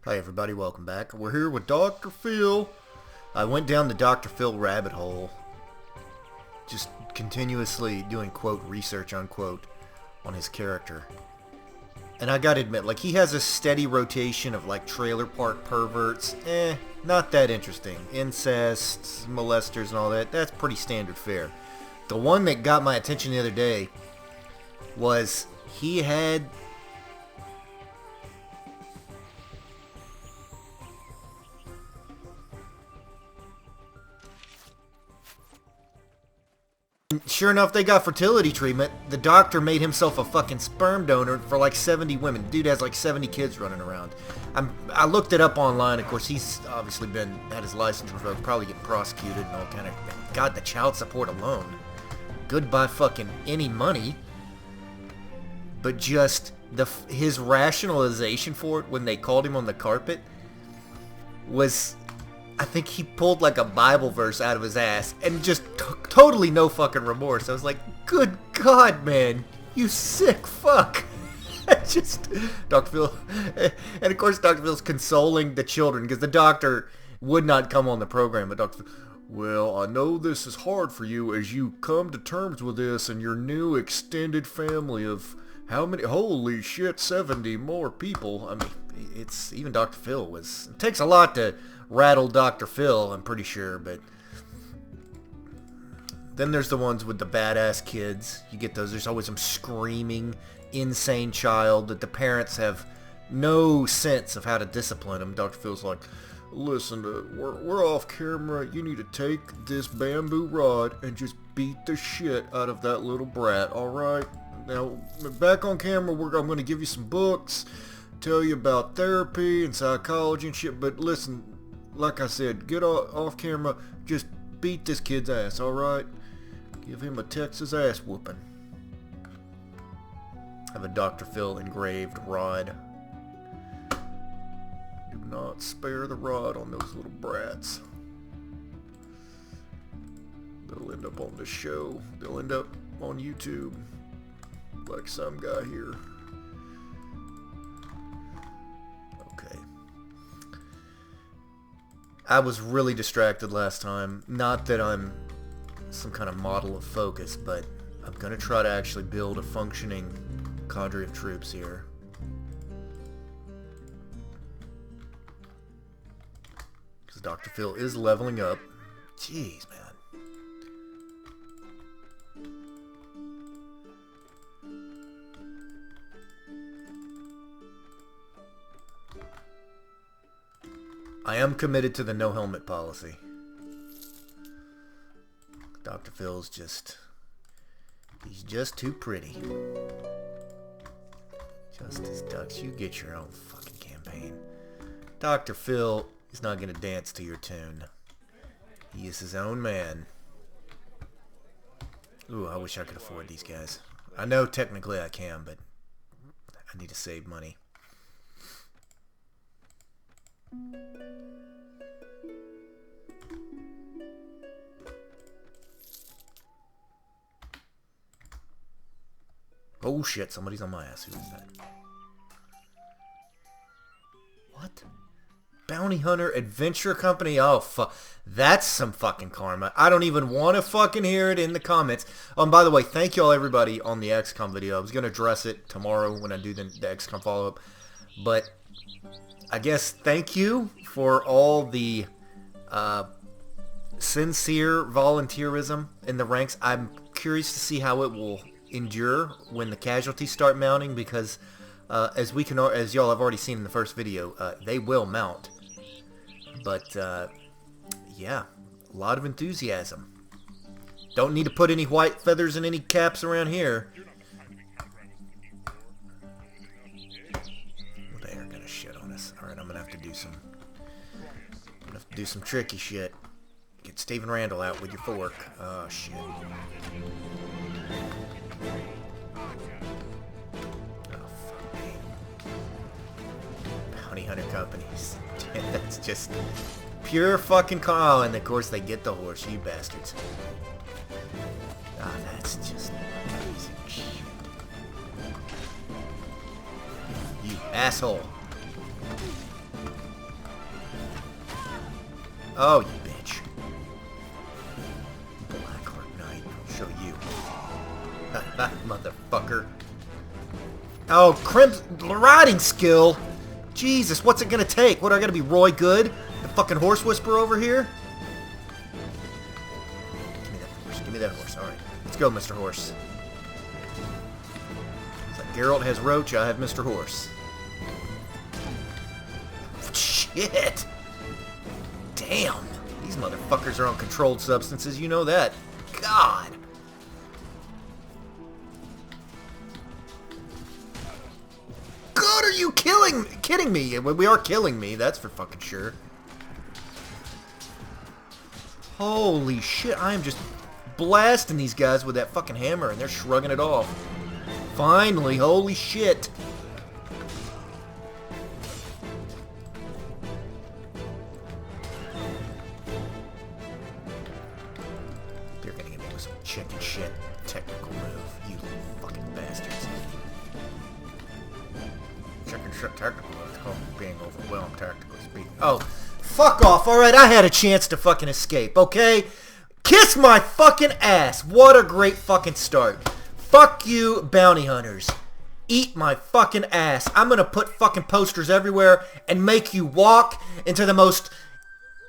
Hi everybody, welcome back. We're here with Dr. Phil. I went down the Dr. Phil rabbit hole, just continuously doing quote research unquote on his character. And I gotta admit, like, he has a steady rotation of like trailer park perverts, not that interesting. Incest, molesters and all that, that's pretty standard fare. The one that got my attention the other day was he had sure enough, they got fertility treatment. The doctor made himself a fucking sperm donor for like 70 women. Dude has like 70 kids running around. I looked it up online. Of course, he's obviously had his license revoked, probably getting prosecuted and all kind of. God, the child support alone. Goodbye fucking any money. But just his rationalization for it when they called him on the carpet was, I think he pulled like a Bible verse out of his ass and just totally no fucking remorse. I was like, good God, man, you sick fuck. Just, Dr. Phil, and of course Dr. Phil's consoling the children because the doctor would not come on the program, but Dr. Phil, well, I know this is hard for you as you come to terms with this and your new extended family of how many, holy shit, 70 more people. I mean, it's, even Dr. Phil was, it takes a lot to rattle Dr. Phil, I'm pretty sure, but then there's the ones with the badass kids. You get those. There's always some screaming, insane child that the parents have no sense of how to discipline them. Dr. Phil's like, listen, we're off camera. You need to take this bamboo rod and just beat the shit out of that little brat, alright? Now, back on camera, I'm going to give you some books, tell you about therapy and psychology and shit, but listen, like I said, get off camera, just beat this kid's ass, alright? Give him a Texas ass whooping. Have a Dr. Phil engraved rod. Do not spare the rod on those little brats. They'll end up on the show. They'll end up on YouTube. Like some guy here. Okay. I was really distracted last time. Not that I'm some kind of model of focus, but I'm going to try to actually build a functioning cadre of troops here. Because Dr. Phil is leveling up. Jeez, man. I am committed to the no helmet policy. Dr. Phil's he's just too pretty. Justice Ducks, you get your own fucking campaign. Dr. Phil is not going to dance to your tune. He is his own man. Ooh, I wish I could afford these guys. I know technically I can, but I need to save money. Oh shit, somebody's on my ass. Who is that? What? Bounty Hunter Adventure Company? Oh, fuck. That's some fucking karma. I don't even want to fucking hear it in the comments. By the way, thank y'all everybody on the XCOM video. I was going to address it tomorrow when I do the XCOM follow-up. But I guess thank you for all the sincere volunteerism in the ranks. I'm curious to see how it will endure when the casualties start mounting, because as y'all have already seen in the first video, they will mount. But yeah, a lot of enthusiasm. Don't need to put any white feathers in any caps around here. Well, they are gonna shit on us. All right, I'm gonna have to do some tricky shit. Get Stephen Randall out with your fork. Oh shit. Bounty Hunter companies. That's just pure fucking oh, and of course they get the horse, you bastards. Ah, that's just amazing shit. You asshole. Oh, you bitch. Blackheart Knight. I'll show you. Motherfucker. Oh, riding skill. Jesus, what's it gonna take? What, I gotta be Roy Good? The fucking horse whisperer over here? Give me that horse. Give me that horse. Alright. Let's go, Mr. Horse. It's like Geralt has Roach, I have Mr. Horse. Shit! Damn! These motherfuckers are on controlled substances, you know that. God! God, are you kidding me? We are killing me, that's for fucking sure. Holy shit, I am just blasting these guys with that fucking hammer and they're shrugging it off. Finally, holy shit. They're gonna get me with some chicken shit technical move, you fucking bastards. Chicken shit technical move, it's called being overwhelmed tactically speaking. Oh, fuck off, alright, I had a chance to fucking escape, okay? Kiss my fucking ass! What a great fucking start. Fuck you, bounty hunters. Eat my fucking ass. I'm gonna put fucking posters everywhere and make you walk into the most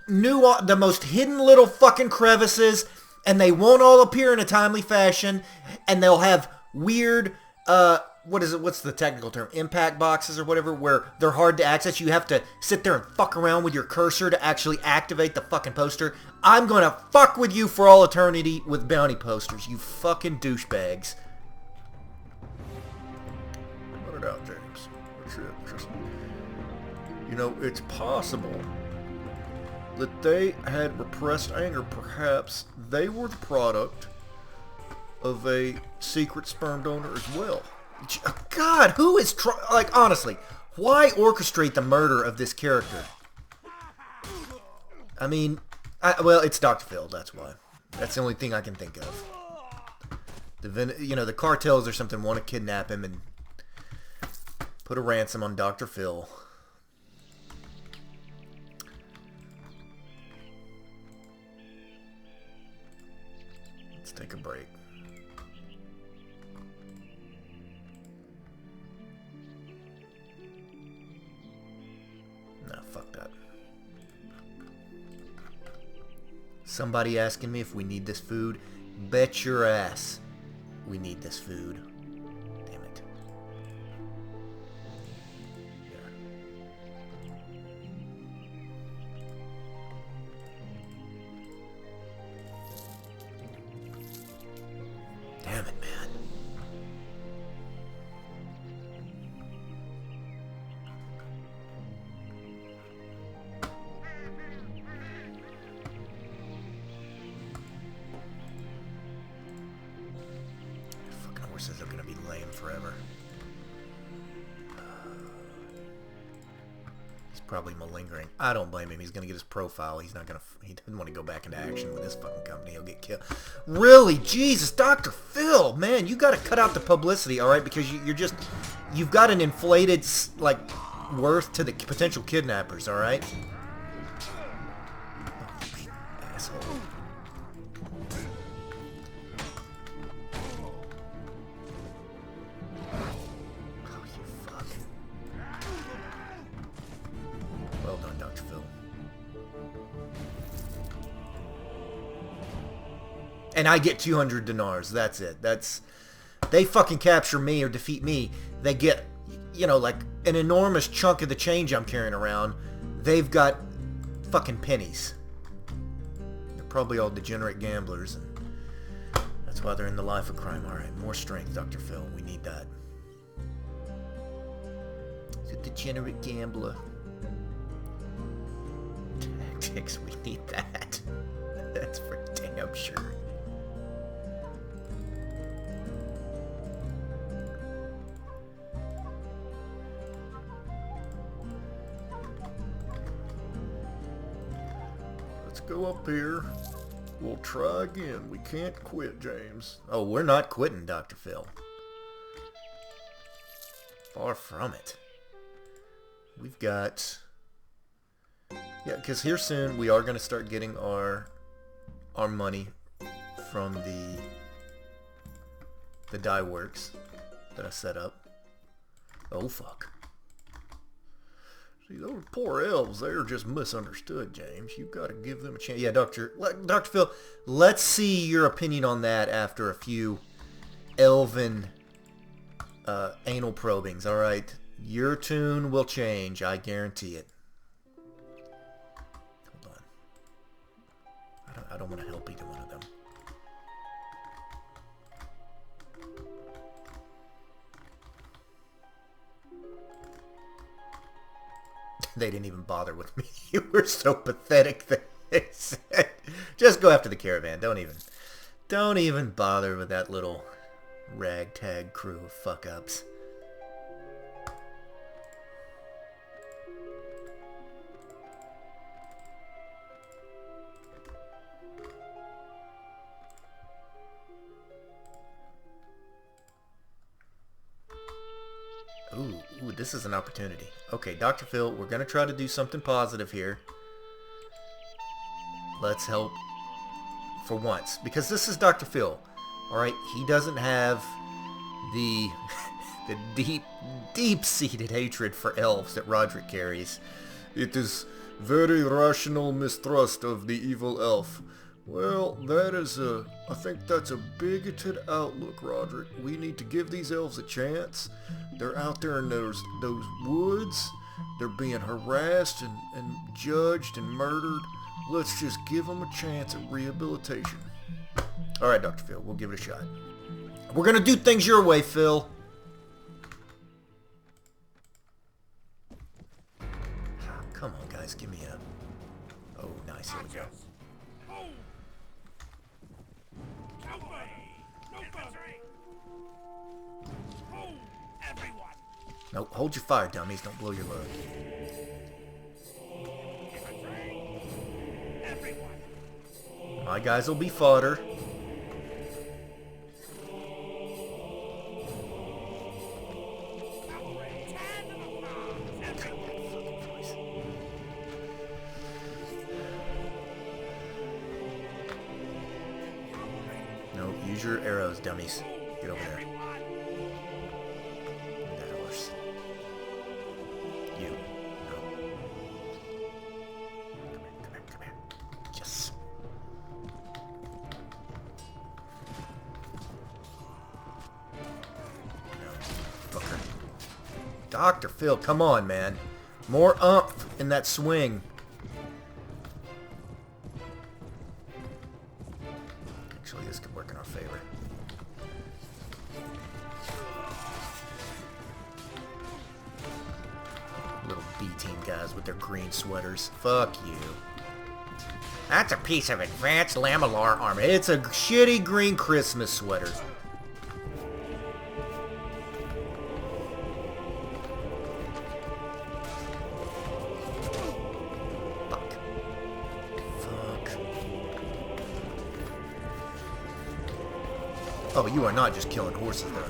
hidden little fucking crevices, and they won't all appear in a timely fashion, and they'll have weird, what's the technical term? Impact boxes or whatever, where they're hard to access. You have to sit there and fuck around with your cursor to actually activate the fucking poster. I'm gonna fuck with you for all eternity with bounty posters, you fucking douchebags. Put it out, James. That's it. Just, you know, it's possible that they had repressed anger. Perhaps they were the product of a secret sperm donor as well. God, who is like, honestly, why orchestrate the murder of this character? I mean, well, it's Dr. Phil, that's why. That's the only thing I can think of. The cartels or something want to kidnap him and put a ransom on Dr. Phil. Let's take a break. Nah, fuck that. Somebody asking me if we need this food? Bet your ass we need this food. Damn it. Damn it, man. Fucking horses are gonna be lame forever. He's probably malingering. I don't blame him. He's gonna get his profile. He doesn't want to go back into action with this fucking company. He'll get killed. Really? Jesus, Dr. Phil, man, you gotta cut out the publicity, alright? Because you've got an inflated, like, worth to the potential kidnappers, alright? Oh, asshole. Oh, you fuck. Well done, Dr. Phil. And I get 200 dinars. That's it. They fucking capture me or defeat me. They get, like an enormous chunk of the change I'm carrying around. They've got fucking pennies. They're probably all degenerate gamblers. And that's why they're in the life of crime. Alright, more strength, Dr. Phil. We need that. He's a degenerate gambler. Tactics, we need that. That's for damn sure. Let's go up here. We'll try again. We can't quit, James. Oh, we're not quitting, Dr. Phil. Far from it. We've got Yeah, because here soon we are going to start getting our money from the dye works that I set up. Oh fuck. See, those poor elves, they're just misunderstood, James. You've got to give them a chance. Yeah, Dr. Phil, let's see your opinion on that after a few elven anal probings, alright? Your tune will change, I guarantee it. Hold on. I don't want to help either one of them. They didn't even bother with me. You were so pathetic that they said, just go after the caravan. Don't even bother with that little ragtag crew of fuck-ups. Ooh, this is an opportunity. Okay, Dr. Phil, we're going to try to do something positive here. Let's help for once. Because this is Dr. Phil. Alright, he doesn't have the deep-seated hatred for elves that Roderick carries. It is very rational mistrust of the evil elf. Well, I think that's a bigoted outlook, Roderick. We need to give these elves a chance. They're out there in those woods. They're being harassed and judged and murdered. Let's just give them a chance at rehabilitation. Alright, Dr. Phil, we'll give it a shot. We're gonna do things your way, Phil. Come on, guys, give me a... Oh, nice, here we go. No, hold your fire, dummies. Don't blow your load. My guys will be fodder. No, use your arrows, dummies. Get over there. Dr. Phil, come on, man. More umph in that swing. Actually, this could work in our favor. Little B-team guys with their green sweaters. Fuck you. That's a piece of advanced lamellar armor. It's a shitty green Christmas sweater. Oh, you are not just killing horses there.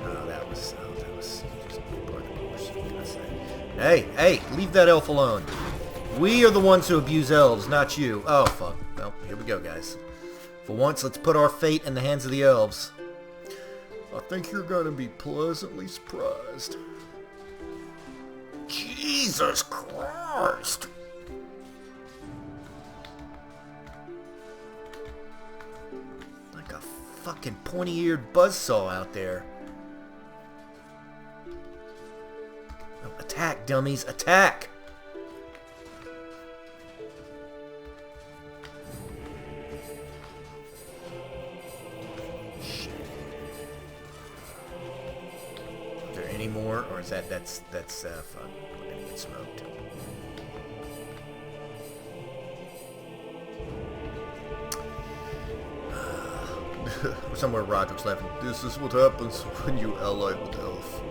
Oh, that was just part of the horse. What can I say? Hey, leave that elf alone. We are the ones who abuse elves, not you. Oh, fuck. Well, here we go, guys. For once, let's put our fate in the hands of the elves. I think you're going to be pleasantly surprised. Jesus Christ! Fucking pointy-eared buzzsaw out there. Oh, attack, dummies, attack! Shit. Is there any more, or is that's fuck? We're gonna get smoked. Somewhere Roderick's laughing. This is what happens when you ally with elf.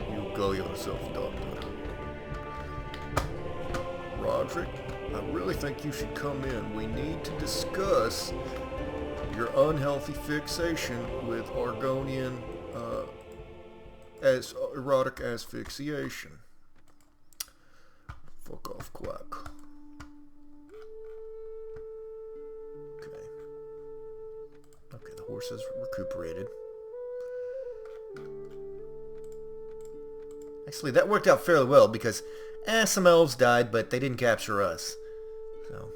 You go yourself, Doctor. Roderick, I really think you should come in. We need to discuss your unhealthy fixation with Argonian as erotic asphyxiation. Fuck off, quack. Okay, the horse is recuperated. Actually, that worked out fairly well because some elves died, but they didn't capture us. So.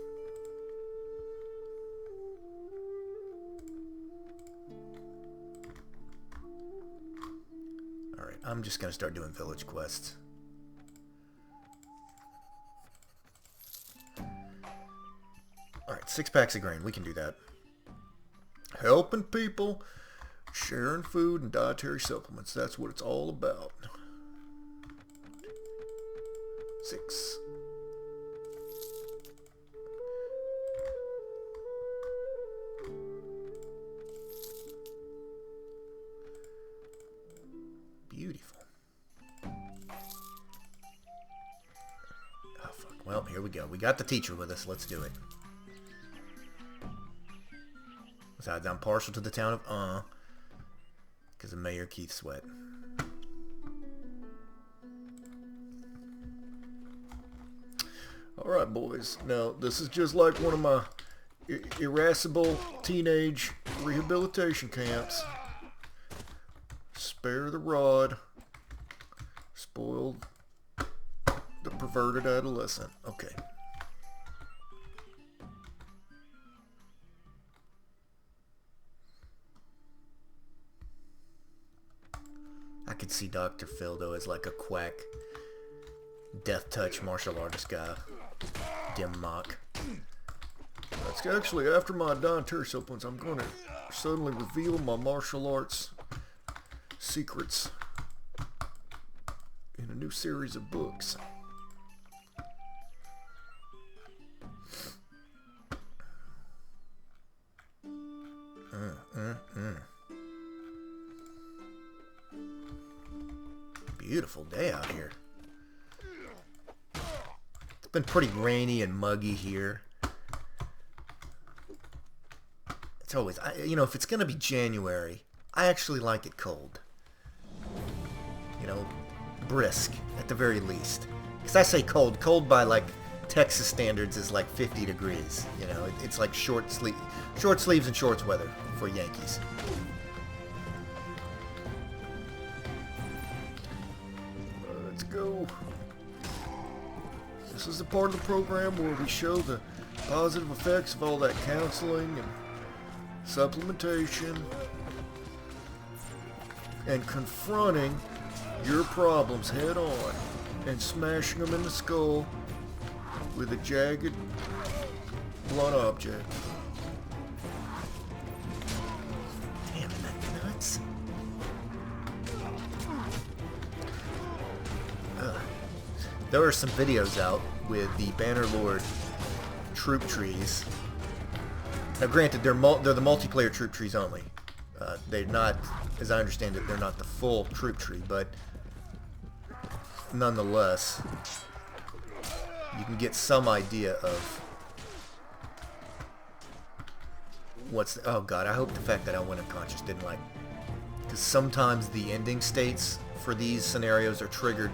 Alright, I'm just going to start doing village quests. Alright, 6 packs of grain. We can do that. Helping people, sharing food and dietary supplements. That's what it's all about. 6. Beautiful. Oh, fuck. Well, here we go. We got the teacher with us. Let's do it. Besides, I'm partial to the town of because of Mayor Keith Sweat. Alright, boys. Now, this is just like one of my irascible teenage rehabilitation camps. Spare the rod. Spoiled the perverted adolescent. Okay. I could see Dr. Phil, though, as like a quack, death touch martial artist guy. Dim mock. That's actually, after my dietary supplements, I'm going to suddenly reveal my martial arts secrets in a new series of books. Beautiful day out here. It's been pretty rainy and muggy here. It's always, you know, if it's going to be January, I actually like it cold. You know, brisk at the very least. Because I say cold. Cold by like Texas standards is like 50 degrees. You know, it's like short sleeves and shorts weather for Yankees. Let's go. This is the part of the program where we show the positive effects of all that counseling and supplementation and confronting your problems head on and smashing them in the skull with a jagged blunt object. Damn, isn't that nuts? There are some videos out with the Bannerlord troop trees. Now granted, they're the multiplayer troop trees only. They're not, as I understand it, they're not the full troop tree, but nonetheless, you can get some idea of what's... Oh god, I hope the fact that I went unconscious didn't like... Because sometimes the ending states for these scenarios are triggered,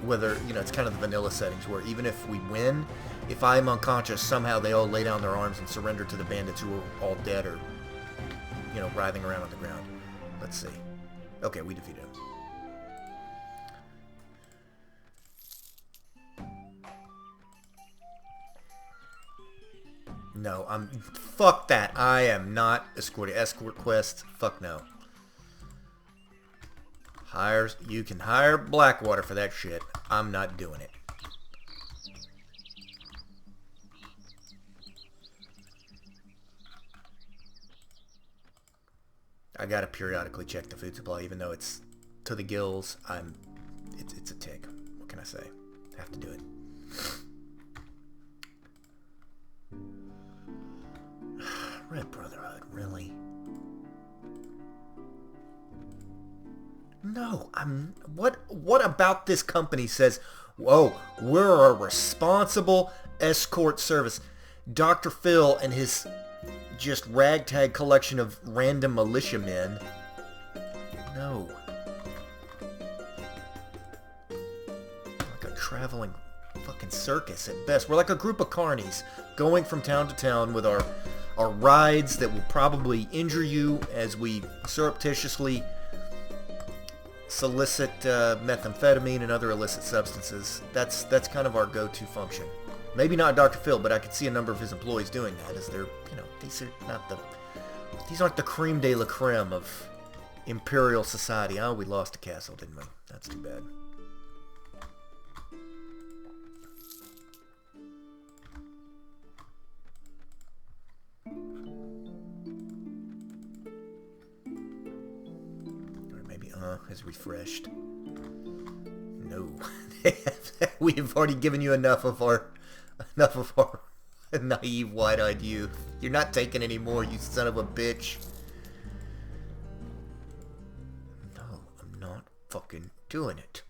whether, you know, it's kind of the vanilla settings where even if we win, if I'm unconscious, somehow they all lay down their arms and surrender to the bandits who are all dead or, you know, writhing around on the ground. Let's see. Okay, we defeated him. No, fuck that. I am not escorting. Escort quest. Fuck no. You can hire Blackwater for that shit. I'm not doing it. I gotta periodically check the food supply, even though it's to the gills. It's a tick. What can I say? Have to do it. Red Brotherhood, really? No, what about this company says, whoa, we're a responsible escort service. Dr. Phil and his just ragtag collection of random militiamen. No. Like a traveling fucking circus at best. We're like a group of carnies going from town to town with our rides that will probably injure you as we surreptitiously solicit methamphetamine and other illicit substances. That's kind of our go-to function. Maybe not Dr. Phil, but I could see a number of his employees doing that, as they're, you know, these aren't the creme de la creme of Imperial society. Oh, we lost a castle, didn't we? That's too bad. Or maybe, has refreshed. No. We have already given you enough of our naive, wide-eyed youth. You're not taking any more, you son of a bitch. No, I'm not fucking doing it.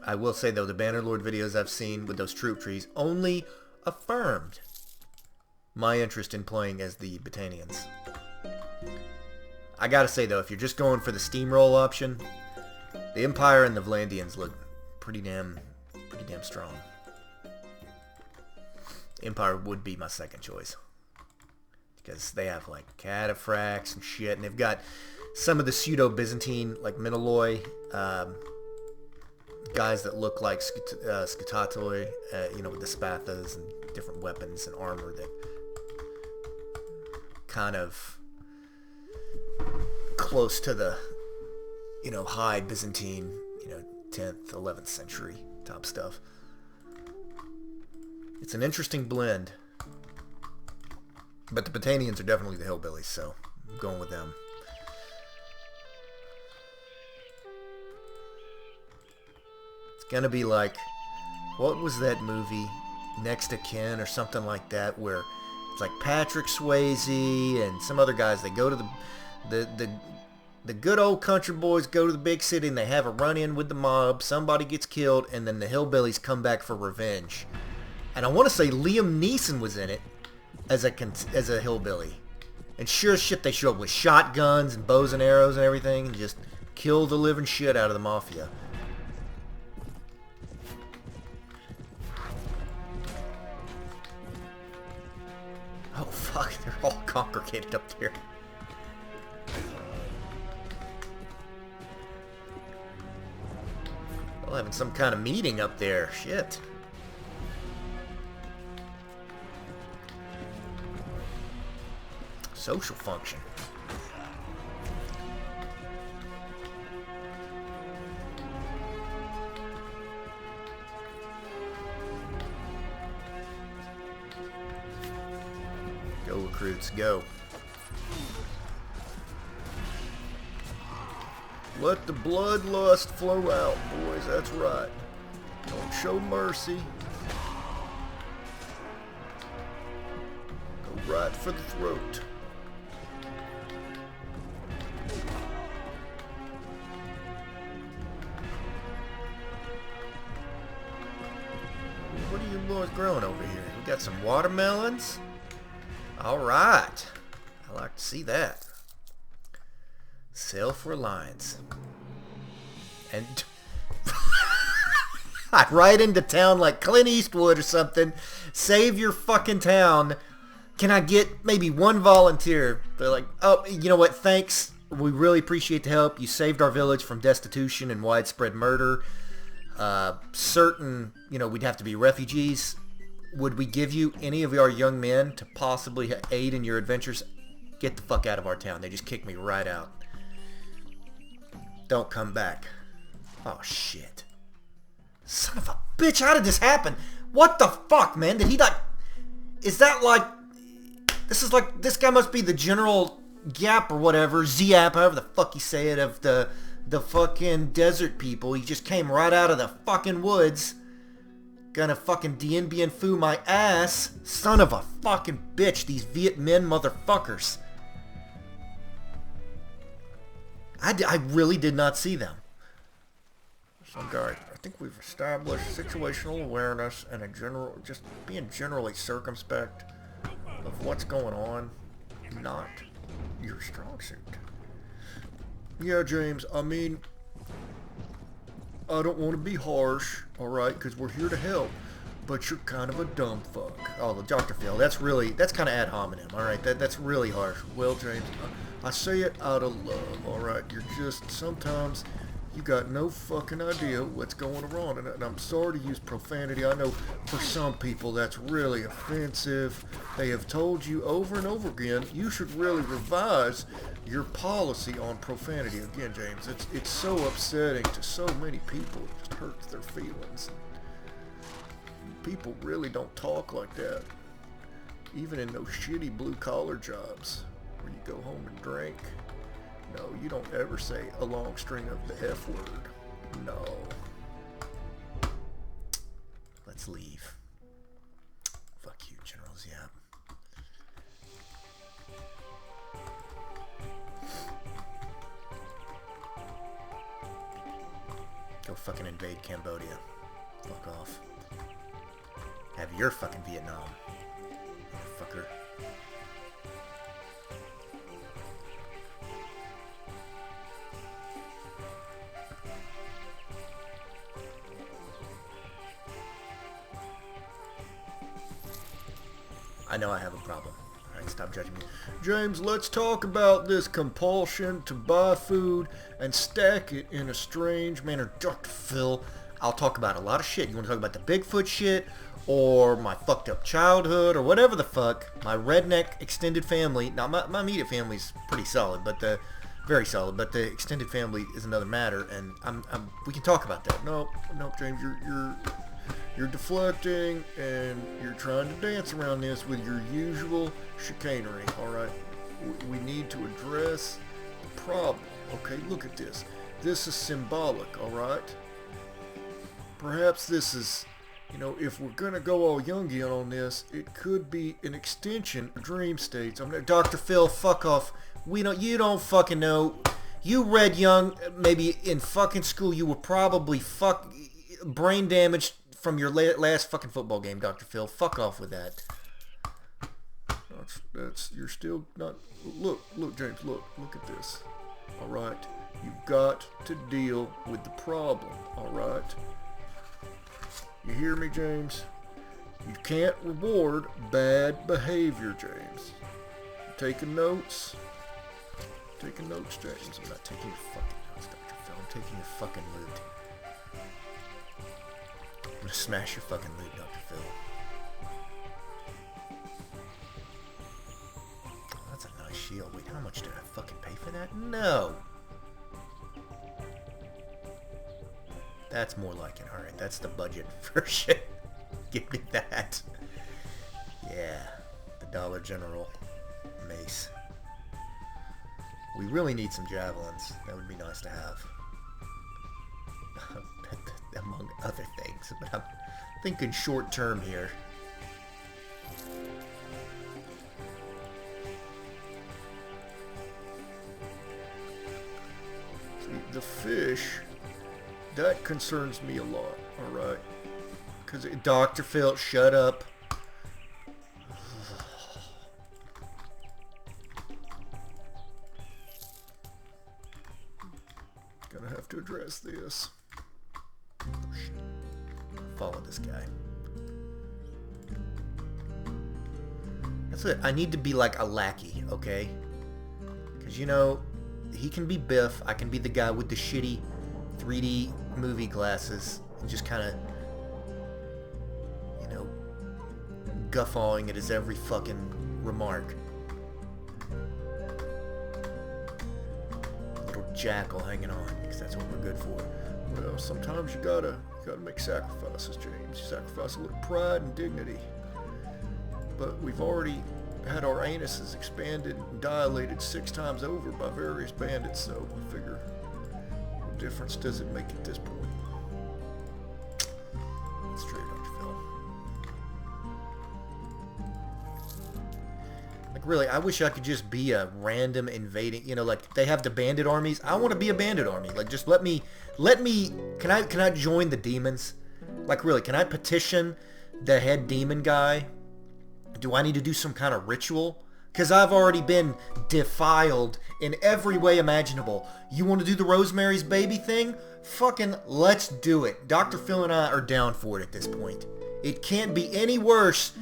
I will say, though, the Bannerlord videos I've seen with those troop trees only affirmed my interest in playing as the Battanians. I gotta say, though, if you're just going for the steamroll option, the Empire and the Vlandians look pretty damn strong. Empire would be my second choice, because they have like cataphracts and shit, and they've got some of the pseudo-Byzantine, like Minoloi, guys that look like Scutatoi, you know, with the spathas and different weapons and armor that kind of close to the, you know, high Byzantine, you know, 10th, 11th century top stuff. It's an interesting blend. But the Battanians are definitely the hillbillies, so I'm going with them. It's gonna be like, what was that movie, Next to Kin or something like that, where it's like Patrick Swayze and some other guys, they go to the good old country boys go to the big city and they have a run-in with the mob, somebody gets killed, and then the hillbillies come back for revenge. And I want to say Liam Neeson was in it as a hillbilly. And sure as shit, they show up with shotguns and bows and arrows and everything and just kill the living shit out of the mafia. Oh fuck, they're all congregated up there. They're having some kind of meeting up there. Shit. Social function. Go recruits, go. Let the bloodlust flow out, boys, that's right. Don't show mercy. Go right for the throat. What are you boys growing over here? We got some watermelons? Alright. I like to see that. Self-reliance. And I ride into town like Clint Eastwood or something. Save your fucking town. Can I get maybe one volunteer? They're like, oh, you know what? Thanks. We really appreciate the help. You saved our village from destitution and widespread murder. Certain, you know, we'd have to be refugees. Would we give you any of our young men to possibly aid in your adventures? Get the fuck out of our town. They just kicked me right out. Don't come back. Oh, shit. Son of a bitch, how did this happen? What the fuck, man? Did he like... Is that like... This is like... This guy must be the General Gap or whatever. Ziap, however the fuck you say it, of the fucking desert people. He just came right out of the fucking woods. Gonna fucking Dien Bien Phu my ass. Son of a fucking bitch, these Viet Minh motherfuckers. I really did not see them. There's one guard right think we've established situational awareness and a general, just being generally circumspect of what's going on, not your strong suit. Yeah, James, I mean, I don't want to be harsh, alright, because we're here to help, but you're kind of a dumb fuck. Oh, Dr. Phil, that's kind of ad hominem, alright? That's really harsh. Well, James, I say it out of love, alright? You're just, sometimes, you got no fucking idea what's going on, and I'm sorry to use profanity. I know for some people that's really offensive. They have told you over and over again, you should really revise your policy on profanity. Again, James, it's so upsetting to so many people. It just hurts their feelings. People really don't talk like that, even in those shitty blue-collar jobs where you go home and drink. No, you don't ever say a long string of the F word. No. Let's leave. Fuck you, General Ziap. Go fucking invade Cambodia. Fuck off. Have your fucking Vietnam. Motherfucker. I know I have a problem. Alright, stop judging me. James, let's talk about this compulsion to buy food and stack it in a strange manner. Dr. Phil, I'll talk about a lot of shit. You want to talk about the Bigfoot shit, or my fucked up childhood, or whatever the fuck. My redneck extended family. Now, my immediate family's pretty solid, but very solid, but the extended family is another matter, and we can talk about that. No, James, you're deflecting, and you're trying to dance around this with your usual chicanery, alright? We need to address the problem, okay? Look at this. This is symbolic, alright? Perhaps this is, if we're gonna go all Jungian on this, it could be an extension of dream states. Dr. Phil, fuck off. You don't fucking know. You read Jung, maybe in fucking school, you were probably brain damaged from your last fucking football game, Dr. Phil. Fuck off with that. You're still not... Look, James, look at this. Alright? You've got to deal with the problem, alright? You hear me, James? You can't reward bad behavior, James. You taking notes? Taking notes, James. I'm not taking your fucking notes, Dr. Phil. I'm taking your fucking loot. I'm gonna smash your fucking loot, Dr. Phil. Oh, that's a nice shield. Wait, how much did I fucking pay for that? No! That's more like it. Alright, that's the budget version. Give me that. Yeah, the Dollar General mace. We really need some javelins. That would be nice to have. Among other things, but I'm thinking short term here. See, the fish, that concerns me a lot, alright? Because Dr. Phil, shut up. Gonna have to address this. Follow this guy. That's it. I need to be like a lackey, okay? Because, he can be Biff. I can be the guy with the shitty 3D movie glasses and just kind of, guffawing at his every fucking remark. Little jackal hanging on, because that's what we're good for. Well, sometimes you gotta make sacrifices, James. You sacrifice a little pride and dignity. But we've already had our anuses expanded and dilated 6 times over by various bandits, so I figure, what difference does it make at this point? That's true, Dr. Phil. Like, really, I wish I could just be a random invading, you know, like, they have the bandit armies. I want to be a bandit army. Like, just let me, can I join the demons? Like, really, can I petition the head demon guy? Do I need to do some kind of ritual? Because I've already been defiled in every way imaginable. You want to do the Rosemary's Baby thing? Fucking let's do it. Dr. Phil and I are down for it at this point. It can't be any worse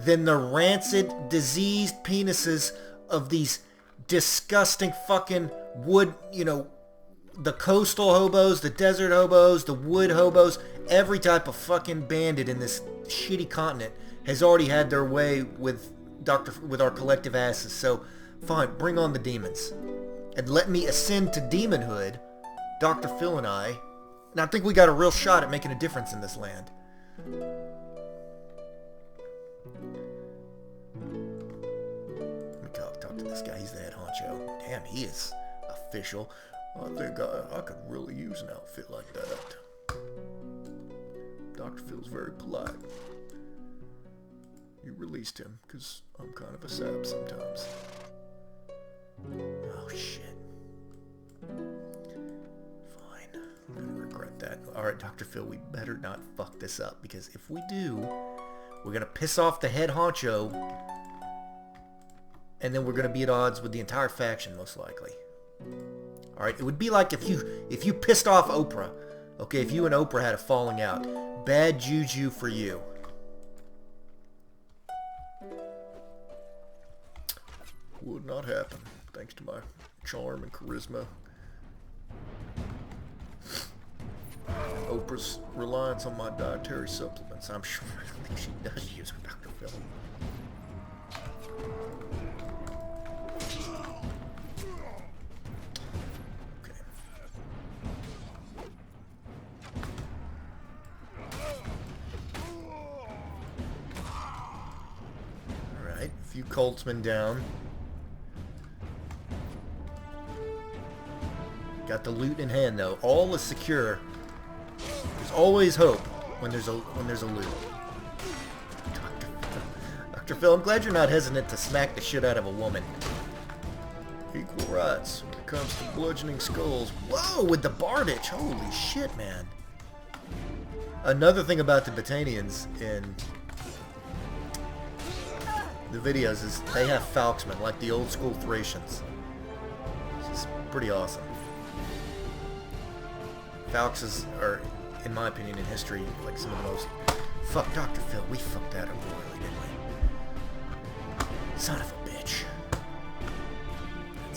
than the rancid, diseased penises of these disgusting fucking wood, you know, the coastal hobos, the desert hobos, the wood hobos. Every type of fucking bandit in this shitty continent has already had their way with our collective asses. So fine, bring on the demons and let me ascend to demonhood, Dr. Phil and I think we got a real shot at making a difference in this land. Let me talk to this guy. He's the head honcho. Damn, he is official. I think I could really use an outfit like that. Dr. Phil's very polite. You released him, because I'm kind of a sap sometimes. Oh, shit. Fine. I'm going to regret that. Alright, Dr. Phil, we better not fuck this up, because if we do, we're going to piss off the head honcho, and then we're going to be at odds with the entire faction, most likely. Alright, it would be like if you pissed off Oprah. Okay, if you and Oprah had a falling out. Bad juju for you. Would not happen, thanks to my charm and charisma. Oprah's reliance on my dietary supplements. I'm sure I think she does use with Dr. Phil. Okay. Alright, a few Coltsmen down. Got the loot in hand though. All is secure. There's always hope when there's a loot. Dr. Phil, I'm glad you're not hesitant to smack the shit out of a woman. Equal rights when it comes to bludgeoning skulls. Whoa, with the Bardich. Holy shit, man. Another thing about the Botanians in the videos is they have Falksmen, like the old school Thracians. This is pretty awesome. Falxes are, in my opinion, in history, like some of the most... Fuck, Dr. Phil, we fucked that up royally, didn't we? Son of a bitch.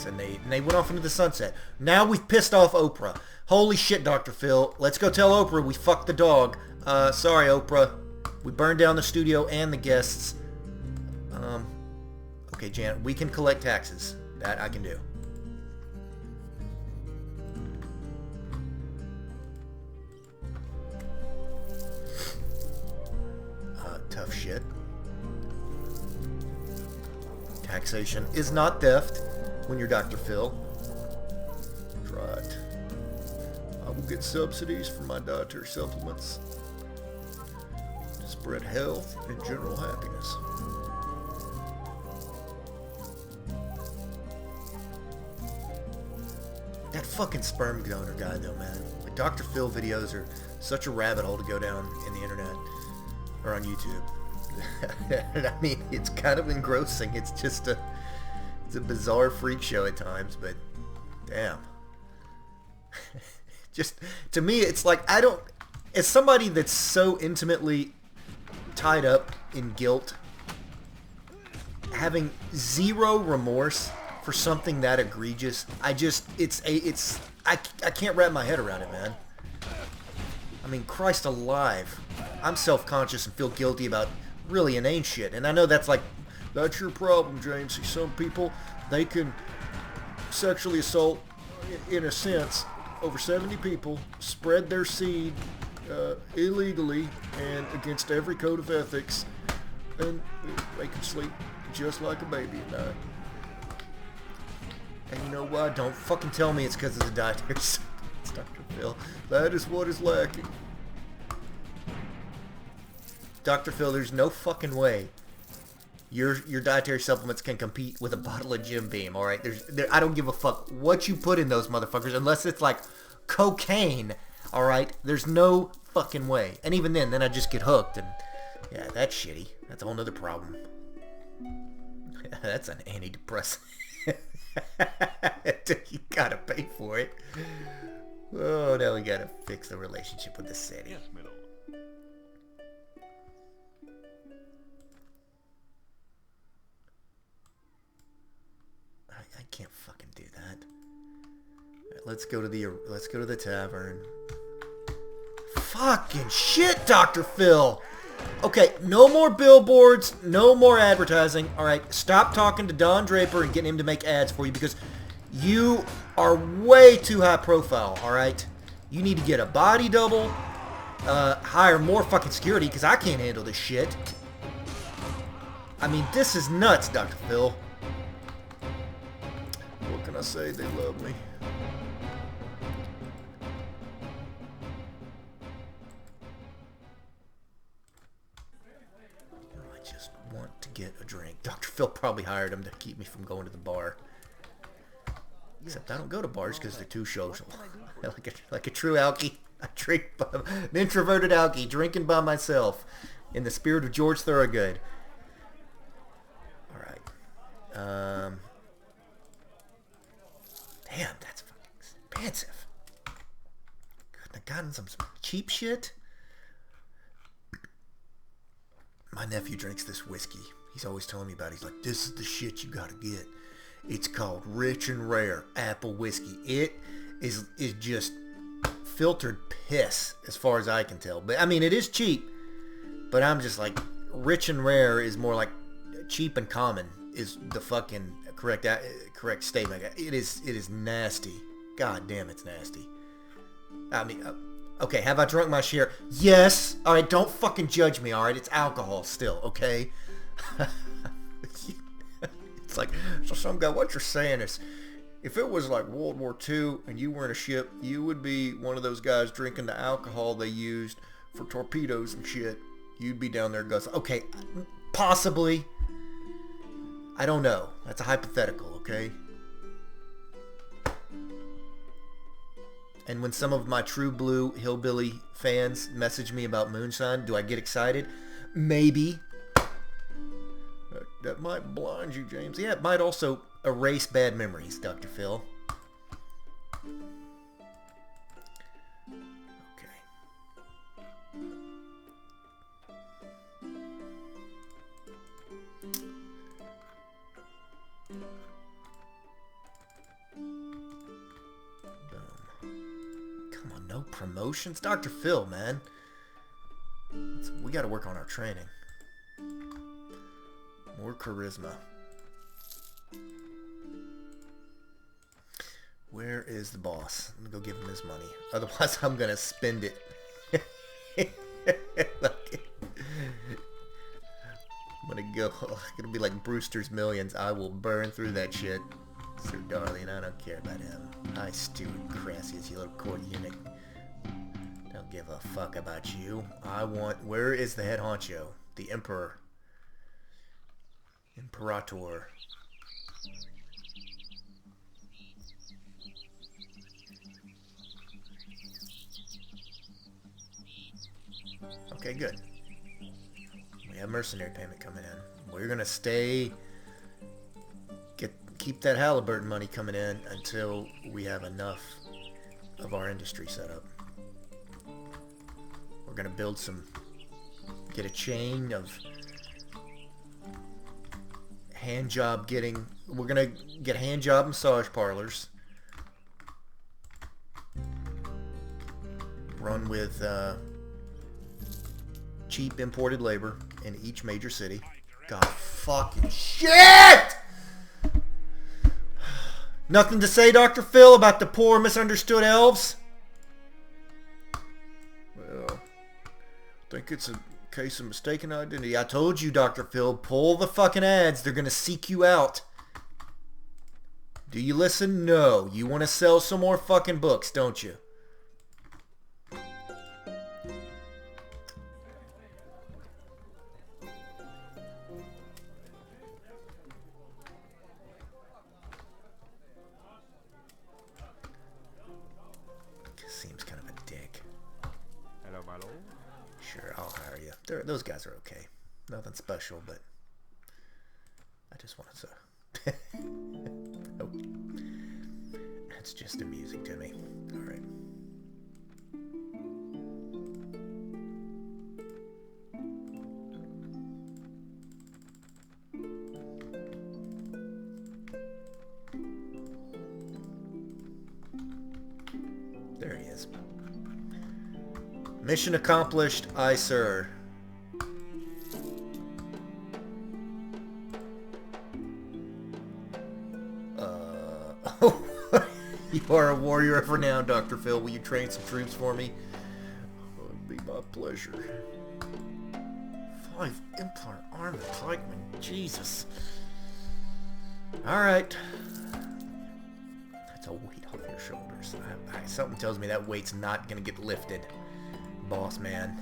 And they went off into the sunset. Now we've pissed off Oprah. Holy shit, Dr. Phil. Let's go tell Oprah we fucked the dog. Sorry, Oprah. We burned down the studio and the guests. Okay, Janet, we can collect taxes. That I can do. Tough shit. Taxation is not theft when you're Dr. Phil. That's right. I will get subsidies for my dietary supplements to spread health and general happiness. That fucking sperm donor guy though, man. Like, Dr. Phil videos are such a rabbit hole to go down in the internet. Or on YouTube. I mean, it's kind of engrossing. It's just it's a bizarre freak show at times, but damn. Just, to me, it's like, as somebody that's so intimately tied up in guilt, having zero remorse for something that egregious, I can't wrap my head around it, man. I mean, Christ alive. I'm self-conscious and feel guilty about really inane shit. And I know that's your problem, James. See, some people, they can sexually assault, in a sense, over 70 people, spread their seed illegally and against every code of ethics, and they can sleep just like a baby at night. And you know what? Don't fucking tell me it's because of the dietary supplements, Dr. Phil. That is what is lacking. Dr. Phil, there's no fucking way Your dietary supplements can compete with a bottle of Jim Beam, all right? I don't give a fuck what you put in those motherfuckers, unless it's like cocaine, all right? There's no fucking way. And even then I just get hooked, and yeah, that's shitty. That's a whole nother problem. That's an antidepressant. You gotta pay for it. Oh, now we gotta fix the relationship with the city. Yes, my lord. I can't fucking do that. Right, let's go to the tavern. Fucking shit, Dr. Phil. Okay, no more billboards, no more advertising. All right, stop talking to Don Draper and getting him to make ads for you, because you are way too high profile. All right, you need to get a body double, hire more fucking security, because I can't handle this shit. I mean, this is nuts, Dr. Phil. What can I say? They love me. I just want to get a drink. Dr. Phil probably hired him to keep me from going to the bar. Except I don't go to bars because they're too social. like a true alkie. I drink by an introverted alkie, drinking by myself in the spirit of George Thorogood. All right. Damn, that's fucking expensive. Couldn't have gotten some cheap shit. My nephew drinks this whiskey. He's always telling me about it. He's like, this is the shit you gotta get. It's called Rich and Rare Apple Whiskey. It is just filtered piss as far as I can tell. But I mean, it is cheap. But I'm just like, Rich and Rare is more like cheap and common is the fucking correct statement. It is nasty. God damn, it's nasty. I mean, okay, have I drunk my share? Yes. All right, don't fucking judge me. All right, it's alcohol still. Okay. It's like, so some guy, what you're saying is, if it was like World War II and you were in a ship, you would be one of those guys drinking the alcohol they used for torpedoes and shit. You'd be down there guzzling. Okay, possibly. I don't know. That's a hypothetical, okay? And when some of my true blue hillbilly fans message me about moonshine, do I get excited? Maybe. That might blind you, James. Yeah, it might also erase bad memories, Dr. Phil. Okay. Boom. Come on, no promotions? Dr. Phil, man. We gotta work on our training. More charisma. Where is the boss? I'm gonna go give him his money. Otherwise, I'm gonna spend it. I'm gonna go. It's gonna be like Brewster's Millions. I will burn through that shit. Sir Darling, I don't care about him. Hi, Stuart Crassius, you little court eunuch. Don't give a fuck about you. I want... Where is the head honcho? The Emperor. Imperator. Okay, good. We have mercenary payment coming in. We're gonna stay... Keep that Halliburton money coming in until we have enough of our industry set up. We're gonna build some... Get a chain of... hand job getting... We're gonna get hand job massage parlors. Run with cheap imported labor in each major city. God fucking shit! Nothing to say, Dr. Phil, about the poor misunderstood elves? Well, I think it's a case of mistaken identity. I told you, Dr. Phil, pull the fucking ads. They're going to seek you out. Do you listen? No. You want to sell some more fucking books, don't you? those guys are okay. Nothing special, but I just wanted to... Oh. That's just amusing to me. All right. There he is. Mission accomplished, aye, sir. You are a warrior of renown, Dr. Phil. Will you train some troops for me? Oh, it'd be my pleasure. 5 Imperial armored pikemen. Jesus. Alright. That's a weight off your shoulders. Something tells me that weight's not going to get lifted, boss man.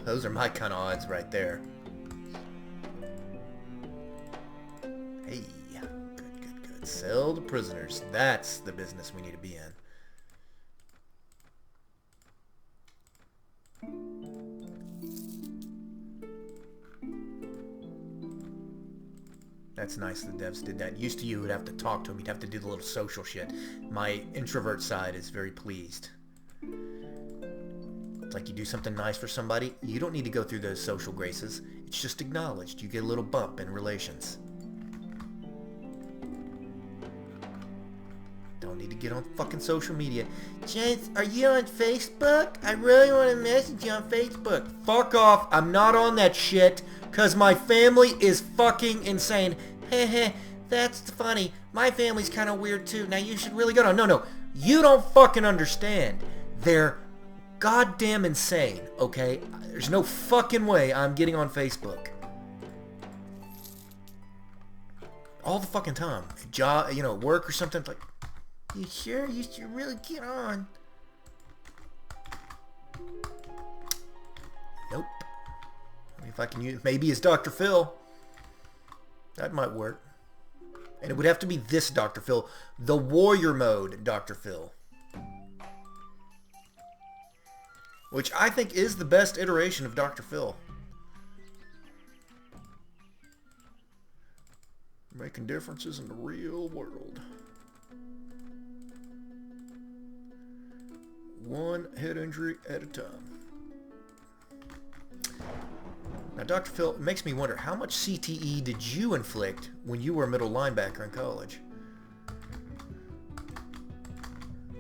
Those are my kind of odds right there. Hey, good. Sell the prisoners. That's the business we need to be in. That's nice the devs did that. Used to you would have to talk to him. You'd have to do the little social shit. My introvert side is very pleased. It's like you do something nice for somebody. You don't need to go through those social graces. It's just acknowledged. You get a little bump in relations. Don't need to get on fucking social media. Chance, are you on Facebook? I really want to message you on Facebook. Fuck off. I'm not on that shit. Because my family is fucking insane. Heh, that's funny. My family's kind of weird too. Now you should really go on. No. You don't fucking understand. They're goddamn insane, okay? There's no fucking way I'm getting on Facebook. All the fucking time. Job, work or something. It's like, you sure? You should really get on. Nope. If I can use, maybe it's Dr. Phil. That might work. And it would have to be this Dr. Phil. The warrior mode Dr. Phil. Which I think is the best iteration of Dr. Phil. Making differences in the real world. One head injury at a time. Now, Dr. Phil, it makes me wonder, how much CTE did you inflict when you were a middle linebacker in college?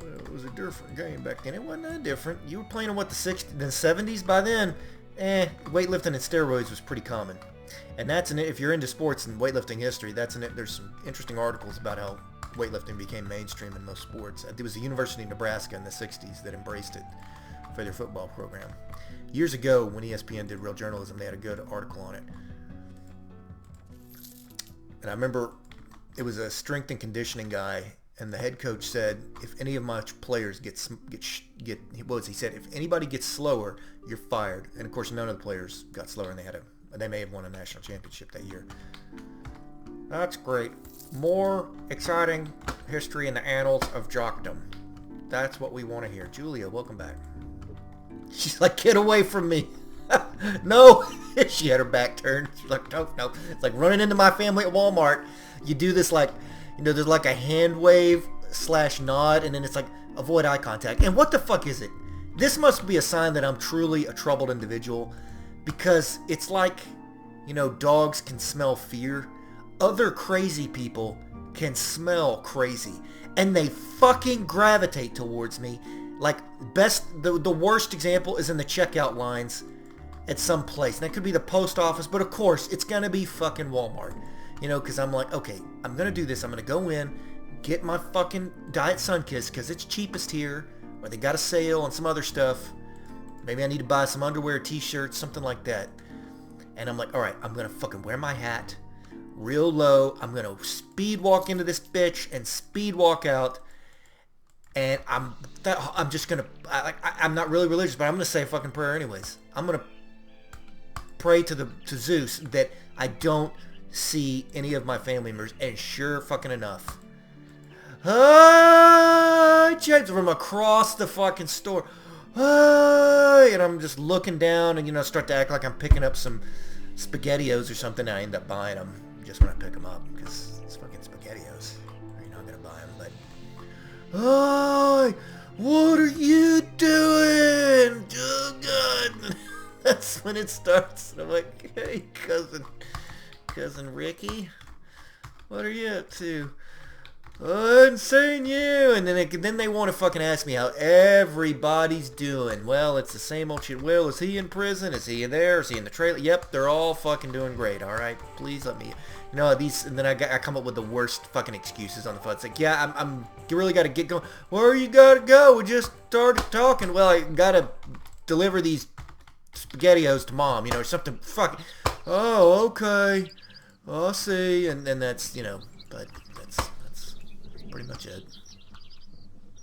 Well, it was a different game back then. It wasn't that different. You were playing in, what, the 70s? By then, weightlifting and steroids was pretty common. And that's if you're into sports and weightlifting history, there's some interesting articles about how weightlifting became mainstream in most sports. It was the University of Nebraska in the 60s that embraced it for their football program. Years ago, when ESPN did Real Journalism, they had a good article on it. And I remember it was a strength and conditioning guy, and the head coach said, if any of my players what was he said? If anybody gets slower, you're fired. And of course, none of the players got slower, and they may have won a national championship that year. That's great. More exciting history in the annals of jockdom. That's what we want to hear. Julia, welcome back. She's like, get away from me. No. She had her back turned. She's like, no. It's like running into my family at Walmart. You do this like, there's like a hand wave / nod, and then it's like, avoid eye contact. And what the fuck is it? This must be a sign that I'm truly a troubled individual, because it's like, dogs can smell fear. Other crazy people can smell crazy, and they fucking gravitate towards me. Like, the worst example is in the checkout lines at some place. And that could be the post office, but of course, it's going to be fucking Walmart. Because I'm like, okay, I'm going to do this. I'm going to go in, get my fucking Diet Sunkist, because it's cheapest here, or they got a sale on some other stuff. Maybe I need to buy some underwear, t-shirts, something like that. And I'm like, all right, I'm going to fucking wear my hat real low. I'm going to speed walk into this bitch and speed walk out. And I'm just going to, I'm not really religious, but I'm going to say a fucking prayer anyways. I'm going to pray to Zeus that I don't see any of my family members. And sure fucking enough, Hey, James, from across the fucking store. Hey, and I'm just looking down and, you know, start to act like I'm picking up some SpaghettiOs or something. And I end up buying them just when I pick them up because it's fucking SpaghettiOs. You're not going to buy them, but... Hey, what are you doing? Oh, God. That's when it starts. And I'm like, hey, cousin Ricky, what are you up to? I hadn't seen you. And then they want to fucking ask me how everybody's doing. Well, it's the same old shit. Well, is he in prison? Is he in there? Is he in the trailer? Yep, they're all fucking doing great. All right, please let me. You know these. And then I come up with the worst fucking excuses on the phone. It's like, yeah, I'm really got to get going. Where you gotta go? We just started talking. Well, I gotta deliver these SpaghettiOs to mom. You know, or something. Fuck. Oh, okay. I'll see. And then that's, you know, but. Pretty much it.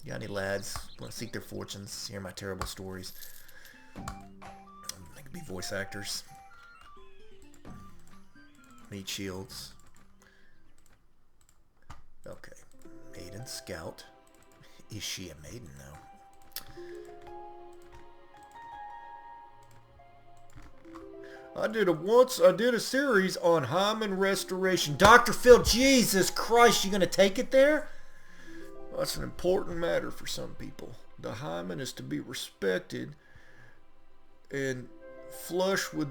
Got any lads want to seek their fortunes, hear my terrible stories? They could be voice actors. Meat shields. Okay. Maiden Scout. Is she a maiden now? I did a series on hymen restoration. Dr. Phil, Jesus Christ, you gonna take it there? That's an important matter for some people. The hymen is to be respected and flush with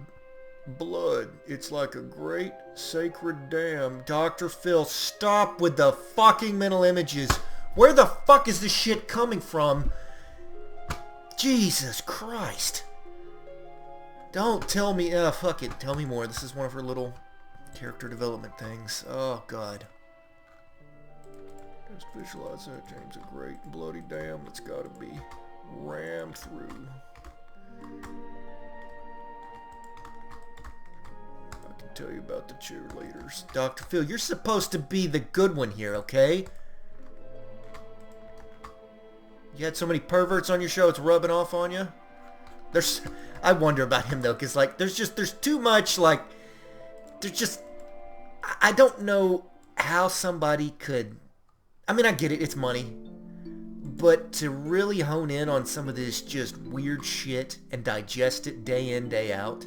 blood. It's like a great sacred dam. Dr. Phil, stop with the fucking mental images. Where the fuck is this shit coming from? Jesus Christ. Don't tell me, fuck it, tell me more. This is one of her little character development things. Oh, God. Just visualize that, James. A great bloody dam that's got to be rammed through. I can tell you about the cheerleaders. Dr. Phil, you're supposed to be the good one here, okay? You had so many perverts on your show, it's rubbing off on you? I wonder about him, though, because, like, there's too much, like, I don't know how somebody could, I mean, I get it, it's money, but to really hone in on some of this just weird shit and digest it day in, day out,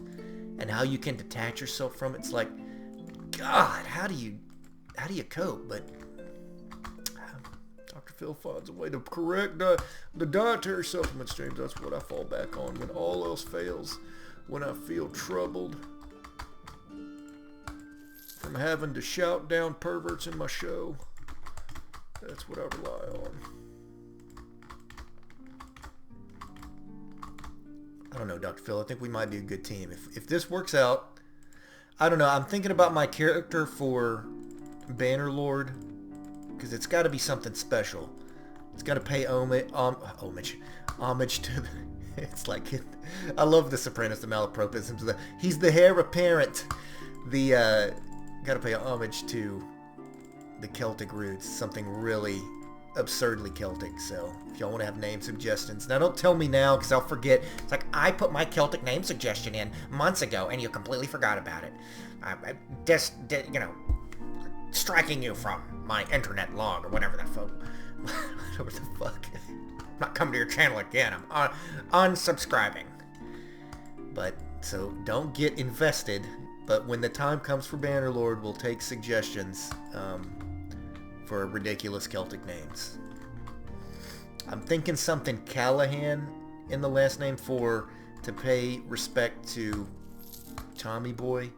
and how you can detach yourself from it, it's like, God, how do you cope? But Dr. Phil finds a way to correct the dietary supplements, James. That's what I fall back on when all else fails, when I feel troubled from having to shout down perverts in my show. That's what I rely on. I don't know, Dr. Phil. I think we might be a good team. If this works out, I don't know. I'm thinking about my character for Bannerlord, because it's got to be something special. It's got to pay homage to the, it's like, I love the Sopranos, the malapropisms. He's the heir apparent. Got to pay homage to the Celtic roots, something really absurdly Celtic. So if y'all want to have name suggestions, now don't tell me now because I'll forget. It's like, I put my Celtic name suggestion in months ago and you completely forgot about it. I just, you know, striking you from my internet log or whatever the fuck. Whatever the fuck. I'm not coming to your channel again. I'm unsubscribing. But, so don't get invested. But when the time comes for Bannerlord, we'll take suggestions for ridiculous Celtic names. I'm thinking something Callahan in the last name to pay respect to Tommy Boy.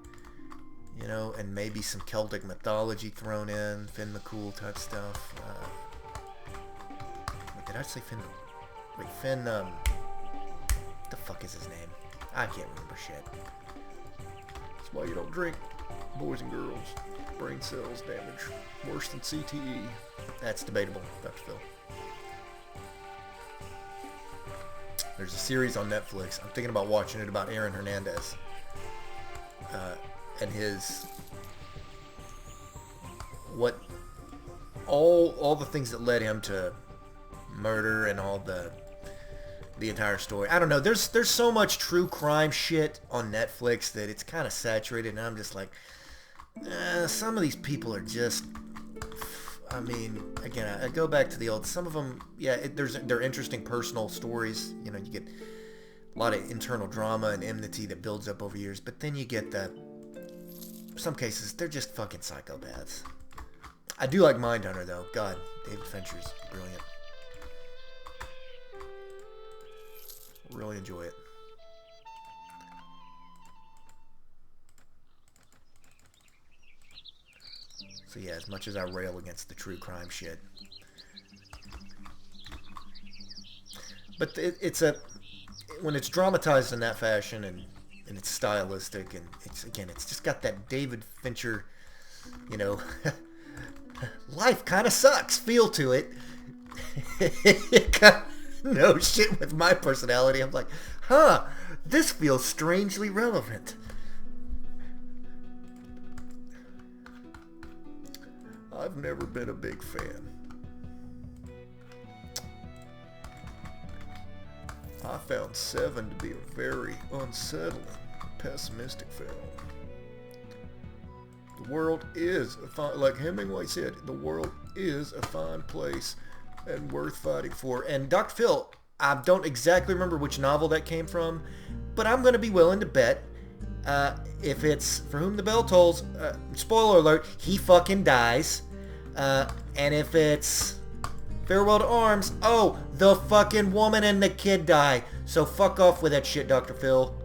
You know, and maybe some Celtic mythology thrown in, Finn McCool type stuff. Wait, did I say Finn? Wait, Finn, what the fuck is his name? I can't remember shit. That's why you don't drink, boys and girls. Brain cells damage. Worse than CTE. That's debatable, Dr. Phil. There's a series on Netflix. I'm thinking about watching it about Aaron Hernandez. And his, all the things that led him to murder and all the entire story. I don't know. There's so much true crime shit on Netflix that it's kind of saturated, and I'm just like, some of these people are just I mean, again, I go back to the old. Some of them, yeah, they're interesting personal stories. You know, you get a lot of internal drama and enmity that builds up over years. But then you get some cases, they're just fucking psychopaths. I do like Mindhunter, though. God, David Fincher's brilliant. Really enjoy it. So yeah, as much as I rail against the true crime shit, but when it's dramatized in that fashion and it's stylistic and it's just got that David Fincher, you know, life kind of sucks feel to it. It kind of no shit with my personality. I'm like, huh, this feels strangely relevant. I've never been a big fan. I found Seven to be a very unsettling, pessimistic film. The world is a fine, like Hemingway said, the world is a fine place and worth fighting for. And Dr. Phil, I don't exactly remember which novel that came from, but I'm going to be willing to bet if it's For Whom the Bell Tolls, spoiler alert, he fucking dies. And if it's Farewell to Arms, oh, the fucking woman and the kid die. So fuck off with that shit, Dr. Phil.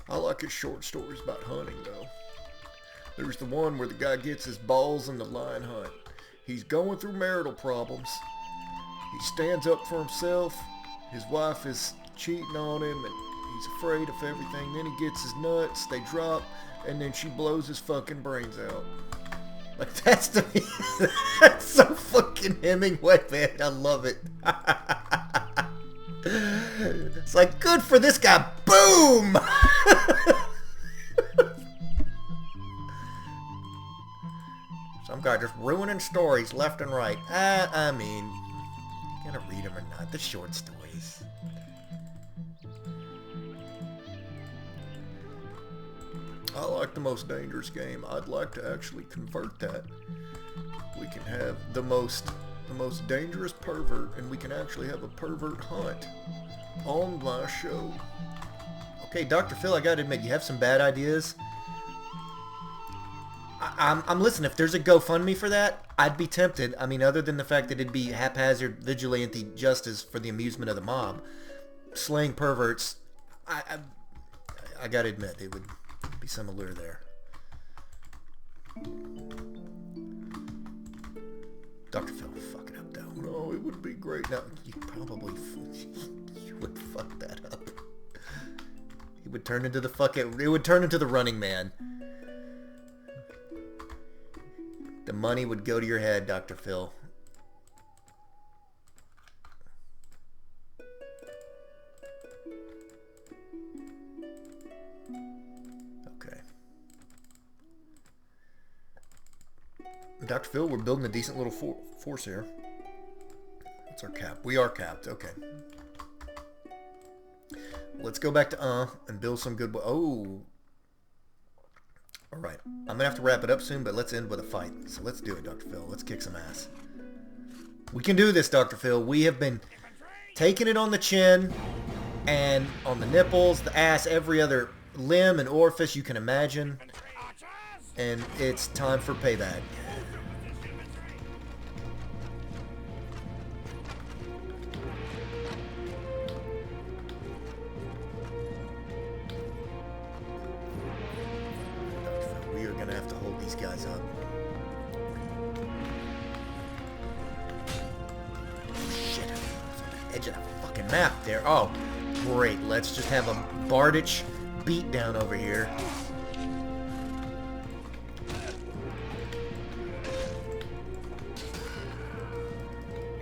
I like his short stories about hunting, though. There's the one where the guy gets his balls in the lion hunt. He's going through marital problems. He stands up for himself. His wife is cheating on him, and he's afraid of everything. Then he gets his nuts, they drop, and then she blows his fucking brains out. Like, that's to me, that's so fucking Hemingway, man. I love it. It's like, good for this guy. Boom! Some guy just ruining stories left and right. I mean, you gotta read them or not. The short stories. I like The Most Dangerous Game. I'd like to actually convert that. We can have the most dangerous pervert, and we can actually have a pervert hunt on my show. Okay, Dr. Phil, I gotta admit, you have some bad ideas. I'm listening. If there's a GoFundMe for that, I'd be tempted. I mean, other than the fact that it'd be haphazard vigilante justice for the amusement of the mob, slaying perverts, I gotta admit, it would be some allure there. Dr. Phil, fuck it up, though. No, it would be great. Now, you probably you would fuck that up. It would turn into it would turn into the Running Man. The money would go to your head, Dr. Phil. Okay. Dr. Phil, we're building a decent little force here. What's our cap? We are capped. Okay. Let's go back to and build some good... Oh. Alright. I'm going to have to wrap it up soon, but let's end with a fight. So let's do it, Dr. Phil. Let's kick some ass. We can do this, Dr. Phil. We have been taking it on the chin and on the nipples, the ass, every other limb and orifice you can imagine. And it's time for payback. Gonna have to hold these guys up. Shit, I was on the edge of the fucking map there. Oh, great. Let's just have a Bardich beatdown over here.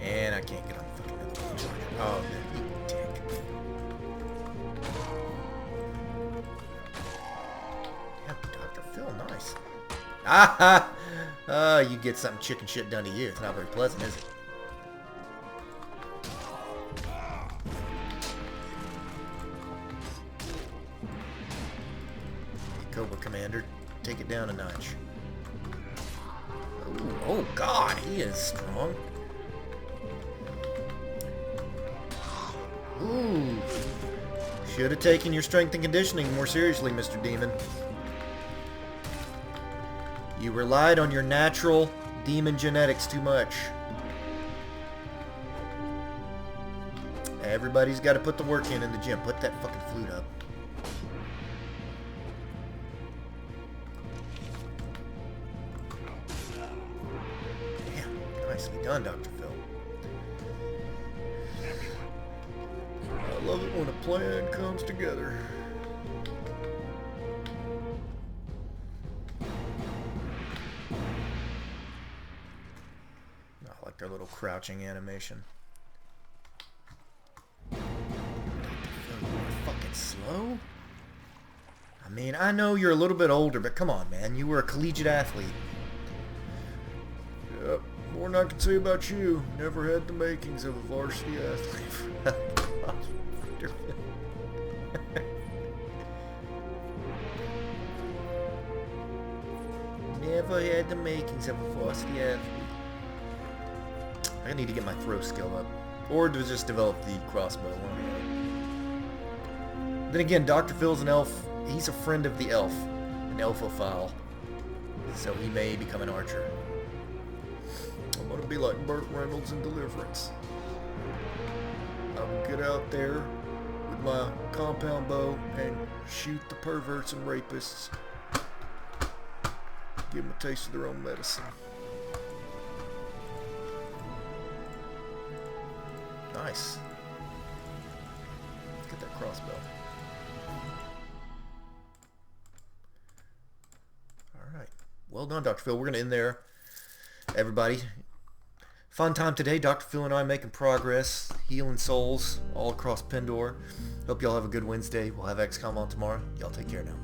And I can't get on the fucking middle. Oh, you dick. Yeah, Dr. Phil, nice. Aha! You get something chicken shit done to you. It's not very pleasant, is it? Cobra Commander, take it down a notch. Ooh, oh God, he is strong. Ooh. Should have taken your strength and conditioning more seriously, Mr. Demon. You relied on your natural demon genetics too much. Everybody's got to put the work in the gym. Put that fucking flute up. Damn, nicely done, Dr. Phil. I love it when a plan comes together. I like their little crouching animation. Fucking slow? I mean, I know you're a little bit older, but come on, man. You were a collegiate athlete. Yep. More than I can say about you. Never had the makings of a varsity athlete. Never had the makings of a varsity athlete. I need to get my throw skill up. Or to just develop the crossbow. Then again, Dr. Phil's an elf. He's a friend of the elf. An elfophile. So he may become an archer. I'm gonna be like Burt Reynolds in Deliverance. I'll get out there with my compound bow and shoot the perverts and rapists. Give them a taste of their own medicine. Nice. Let's get that crossbow. Alright. Well done, Dr. Phil. We're going to end there. Everybody. Fun time today. Dr. Phil and I making progress. Healing souls all across Pendor. Hope y'all have a good Wednesday. We'll have XCOM on tomorrow. Y'all take care now.